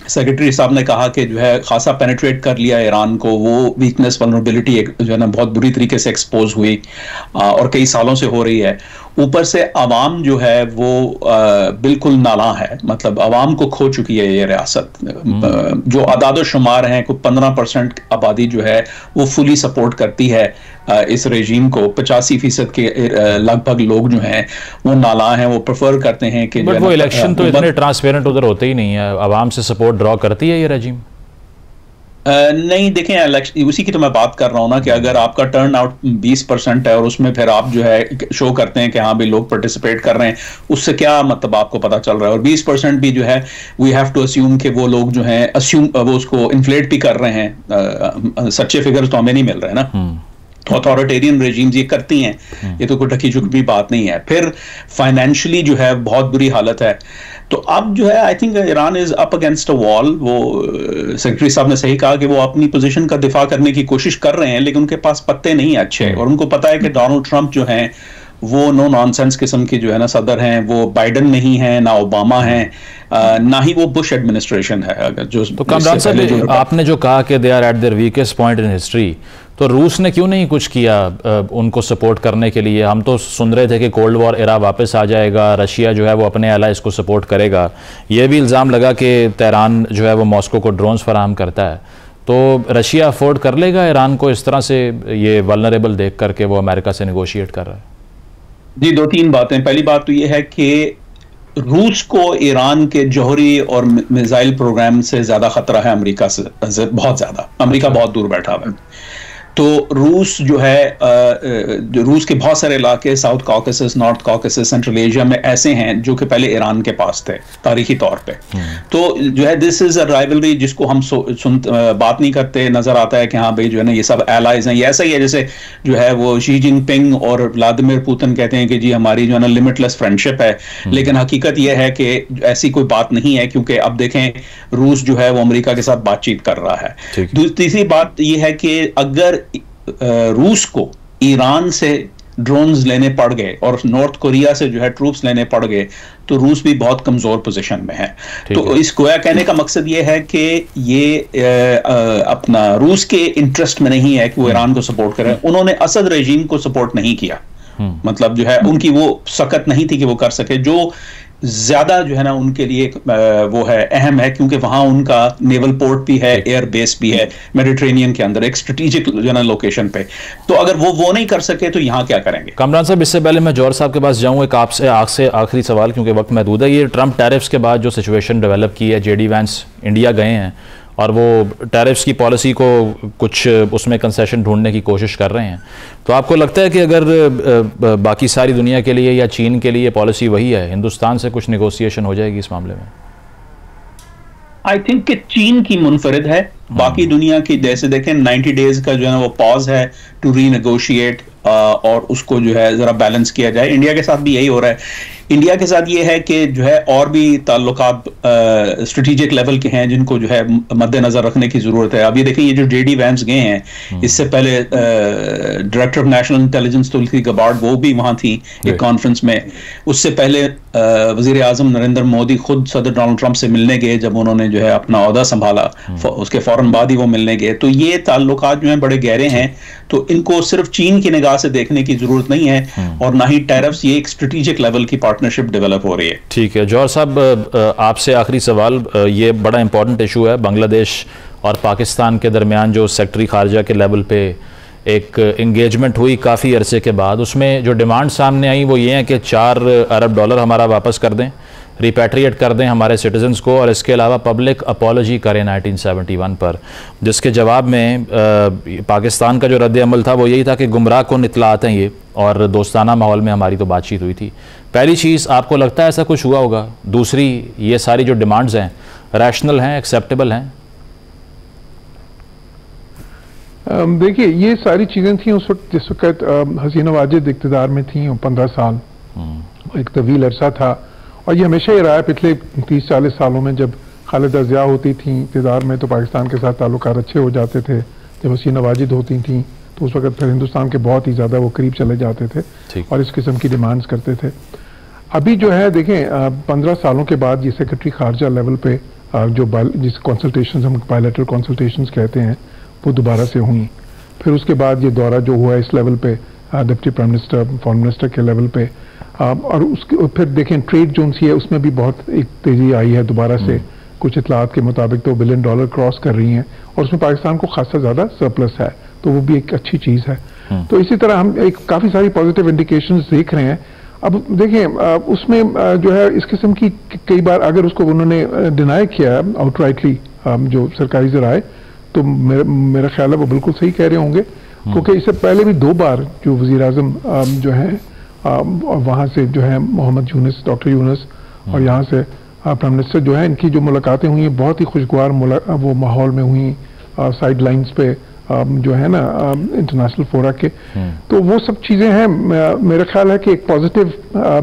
सेक्रेटरी साहब ने कहा कि जो है खासा पेनिट्रेट कर लिया ईरान को, वो वीकनेस वल्नरेबिलिटी जो है ना बहुत बुरी तरीके से एक्सपोज हुई और कई सालों से हो रही है। ऊपर से अवाम जो है वो बिल्कुल नाला है, मतलब अवाम को खो चुकी है ये रियासत। जो आदाद शुमार हैं, को 15% आबादी जो है वो फुली सपोर्ट करती है इस रेजीम को। 85% के लगभग लोग जो हैं वो नाला हैं, वो प्रेफर करते हैं कि वो इलेक्शन तो इतने ट्रांसपेरेंट उधर होते ही नहीं है। अवाम से सपोर्ट ड्रॉ करती है ये रेजीम? नहीं, देखें इलेक्शन, उसी की तो मैं बात कर रहा हूँ ना कि अगर आपका टर्न आउट 20% है और उसमें फिर आप जो है शो करते हैं कि हाँ भी लोग पार्टिसिपेट कर रहे हैं, उससे क्या मतलब आपको पता चल रहा है। और 20% भी जो है वी हैव टू अस्यूम कि वो लोग जो हैं वो उसको इन्फ्लेट भी कर रहे हैं। सच्चे फिगर्स तो हमें नहीं मिल रहे हैं ना। अथॉरिटेरियन रेजीम्स ये करती हैं, ये तो कोई ढकी चुकी बात नहीं है। फिर फाइनेंशियली जो है बहुत बुरी हालत है। तो अब जो है I think Iran is up against a wall. वो सेक्रेटरी साहब ने सही कहा कि वो अपनी पोजीशन का दिफा करने की कोशिश कर रहे हैं, लेकिन उनके पास पत्ते नहीं अच्छे, और उनको पता है कि डोनाल्ड ट्रंप जो हैं वो नो नॉनसेंस किस्म की जो है ना सदर हैं। वो बाइडन नहीं है, ना ओबामा है, ना ही वो बुश एडमिनिस्ट्रेशन है। जो तो कामरान साहब, आपने जो कहा कि they are at their weakest point in history, तो रूस ने क्यों नहीं कुछ किया उनको सपोर्ट करने के लिए? हम तो सुन रहे थे कि कोल्ड वॉर एरा वापस आ जाएगा, रशिया जो है वो अपने एलाइज को सपोर्ट करेगा। ये भी इल्ज़ाम लगा कि तेहरान जो है वो मॉस्को को ड्रोन्स फराहम करता है। तो रशिया अफोर्ड कर लेगा ईरान को इस तरह से, ये वल्नरेबल देख करके वो अमेरिका से निगोशिएट कर रहा है? जी, 2-3 बातें। पहली बात तो ये है कि रूस को ईरान के जौहरी और मिसाइल प्रोग्राम से ज्यादा खतरा है अमेरिका से, बहुत ज्यादा। अमेरिका बहुत दूर बैठा हुआ है। तो रूस जो है रूस के बहुत सारे इलाके south Caucasus, north Caucasus, central Asia में ऐसे हैं जो कि पहले ईरान के पास थे तारीखी तौर पे। तो जो है दिस इज अ राइवलरी जिसको हम बात नहीं करते, नजर आता है कि हाँ भाई जो है ना ये सब एलाइज हैं। ये ऐसा ही है जैसे जो है वो शी जिनपिंग और व्लादिमीर पुतिन कहते हैं कि जी हमारी जो है ना लिमिटलेस फ्रेंडशिप है, लेकिन हकीकत यह है कि ऐसी कोई बात नहीं है, क्योंकि अब देखें रूस जो है वो अमेरिका के साथ बातचीत कर रहा है। तीसरी बात यह है कि अगर रूस को ईरान से ड्रोन्स लेने पड़ गए और नॉर्थ कोरिया से जो है ट्रूप्स लेने पड़ गए तो रूस भी बहुत कमजोर पोजीशन में है। तो इस गोया कहने का मकसद ये है कि ये अपना रूस के इंटरेस्ट में नहीं है कि वो ईरान को सपोर्ट करें। उन्होंने असद रेजीम को सपोर्ट नहीं किया, मतलब जो है उनकी वो सकत नहीं थी कि वो कर सके। जो ज्यादा जो है ना उनके लिए वो है अहम है, क्योंकि वहां उनका नेवल पोर्ट भी है, एयर बेस भी है मेडिटेरेनियन के अंदर, एक स्ट्रेटेजिक जो है ना लोकेशन पे। तो अगर वो नहीं कर सके तो यहाँ क्या करेंगे? कामरान साहब, इससे पहले मैं जौहर साहब के पास जाऊँ, एक आपसे आखिरी सवाल, क्योंकि वक्त महदूद है। ये ट्रंप टैरिफ्स के बाद जो सिचुएशन डेवलप की है, जेडी वैंस इंडिया गए हैं और वो टैरिफ्स की पॉलिसी को कुछ उसमें कंसेशन ढूंढने की कोशिश कर रहे हैं, तो आपको लगता है कि अगर बाकी सारी दुनिया के लिए या चीन के लिए पॉलिसी वही है, हिंदुस्तान से कुछ नेगोशिएशन हो जाएगी इस मामले में? आई थिंक कि चीन की मुनफरिद है, बाकी दुनिया की जैसे देखें 90 डेज का जो है वो पॉज है टू रीनेगोशिएट और उसको जो है जरा बैलेंस किया जाए। इंडिया के साथ भी यही हो रहा है। इंडिया के साथ ये है कि जो है और भी ताल्लुकात स्ट्रेटेजिक लेवल के हैं जिनको जो है मद्देनजर रखने की जरूरत है। अब ये देखें, ये जो जेडी वैंस गए हैं, इससे पहले director of national intelligence Tulsi Gabbard वो भी वहां थी एक कॉन्फ्रेंस में। उससे पहले वजीर आजम नरेंद्र मोदी खुद सदर डोनाल्ड ट्रंप से मिलने गए जब उन्होंने जो है अपना ओहदा संभाला, उसके फौरन बाद ही वो मिलने गए। तो ये ताल्लुकात जो हैं बड़े गहरे हैं, तो इनको सिर्फ चीन की निगाह से देखने की जरूरत नहीं है और ना ही टैरिफ्स। ये एक स्ट्रेटेजिक लेवल की पार्टनरशिप डेवलप हो रही है। ठीक है जौहर साहब, आपसे आखिरी सवाल, ये बड़ा इंपॉर्टेंट इशू है, बांग्लादेश और पाकिस्तान के दरमियान जो सेक्रेटरी खारजा के लेवल पे एक इंगेजमेंट हुई काफ़ी अरसे के बाद, उसमें जो डिमांड सामने आई वो ये है कि $4 अरब हमारा वापस कर दें, रिपैट्रिएट कर दें हमारे सिटीजन्स को, और इसके अलावा पब्लिक अपॉलॉजी करें 1971 पर। जिसके जवाब में पाकिस्तान का जो रद्द अमल था वो यही था कि गुमराह कुन इत्तलात हैं ये, और दोस्ताना माहौल में हमारी तो बातचीत हुई थी। पहली चीज़, आपको लगता है ऐसा कुछ हुआ होगा? दूसरी, ये सारी जो डिमांड्स हैं रैशनल हैं, एक्सेप्टेबल हैं? देखिए, ये सारी चीज़ें थी उस वक्त जिस वक्त हसीना वाजिद इक़्तिदार में थी, 15 साल एक तवील अरसा था। और ये हमेशा ही रहा है पिछले 30-40 सालों में। जब खालिदा जिया होती थी इक़्तिदार में तो पाकिस्तान के साथ ताल्लुकात अच्छे हो जाते थे, जब हसीना वाजिद होती थी तो उस वक्त फिर हिंदुस्तान के बहुत ही ज़्यादा वो करीब चले जाते थे और इस किस्म की डिमांड्स करते थे। अभी जो है देखें, 15 सालों के बाद ये सेक्रेटरी खारजा लेवल पे जो जिस कंसल्टेशंस हम बायलैटरल कंसल्टेशंस कहते हैं वो दोबारा से हुई। फिर उसके बाद ये दौरा जो हुआ इस लेवल पे deputy prime minister, foreign minister के लेवल पे, और उसके फिर देखें ट्रेड जोन सी है उसमें भी बहुत एक तेजी आई है दोबारा से। कुछ इतलात के मुताबिक तो $1 बिलियन क्रॉस कर रही हैं और उसमें पाकिस्तान को खासा ज़्यादा सरप्लस है, तो वो भी एक अच्छी चीज़ है। तो इसी तरह हम एक काफ़ी सारी पॉजिटिव इंडिकेशंस देख रहे हैं। अब देखें, उसमें जो है इस किस्म की कई बार अगर उसको उन्होंने डिनाई किया आउटराइटली जो सरकारी ज़राए, तो मेरा ख्याल है वो बिल्कुल सही कह रहे होंगे, क्योंकि इससे पहले भी 2 बार जो वज़ीर आज़म जो है वहाँ से जो है मोहम्मद यूनुस, डॉक्टर यूनुस, और यहाँ से प्राइम मिनिस्टर जो है, इनकी जो मुलाकातें हुई हैं बहुत ही खुशगवार वो माहौल में हुई, साइड लाइन्स पे जो है ना इंटरनेशनल फोरा के। तो वो सब चीज़ें हैं, मेरा ख्याल है कि एक पॉजिटिव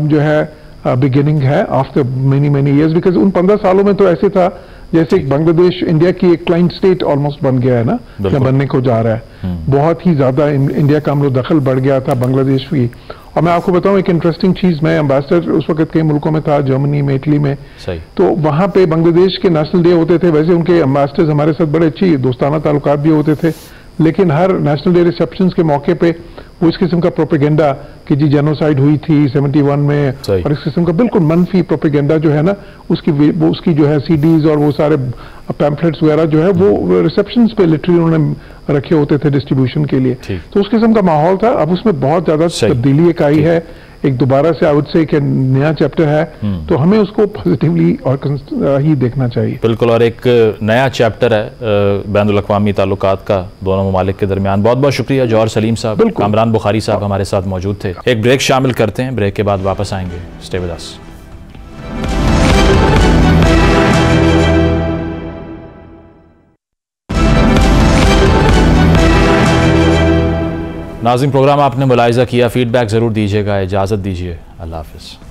जो है बिगिनिंग है आफ्टर मेनी ईयर्स। बिकॉज उन 15 सालों में तो ऐसे था जैसे बांग्लादेश इंडिया की एक क्लाइंट स्टेट ऑलमोस्ट बन गया है ना, या बनने को जा रहा है। बहुत ही ज़्यादा इंडिया का अमलो दखल बढ़ गया था बांग्लादेश भी। और मैं आपको बताऊं एक इंटरेस्टिंग चीज़, मैं एम्बेसडर उस वक्त कई मुल्कों में था, जर्मनी में, इटली में, तो वहाँ पे बांग्लादेश के नेशनल डे होते थे। वैसे उनके एम्बेसडर्स हमारे साथ बड़े अच्छी दोस्ताना ताल्लुकात भी होते थे, लेकिन हर नेशनल डे रिसेप्शंस के मौके पे वो इस किस्म का प्रोपेगेंडा कि जी जेनोसाइड हुई थी 71 में, और इस किस्म का बिल्कुल मनफी प्रोपेगेंडा जो है ना, उसकी जो है सीडीज और वो सारे पैम्फलेट्स वगैरह जो है वो रिसेप्शंस पे लिटरली उन्होंने रखे होते थे डिस्ट्रीब्यूशन के लिए। तो उस किस्म का माहौल था। अब उसमें बहुत ज्यादा तब्दीली एक आई है, एक दोबारा से आई वुड से नया चैप्टर है, तो हमें उसको पॉजिटिवली और ही देखना चाहिए। बिल्कुल, और एक नया चैप्टर है बैनुल अक़वामी ताल्लुकात का दोनों ममालिक के दरमियान। बहुत बहुत शुक्रिया जौहर सलीम साहब, कामरान बुखारी साहब हमारे साथ मौजूद थे। एक ब्रेक शामिल करते हैं, ब्रेक के बाद वापस आएंगे। Stay with us. नाज़रीन, प्रोग्राम आपने मुलाहिज़ा किया, फीडबैक ज़रूर दीजिएगा। इजाज़त दीजिए, अल्लाह हाफ़िज़।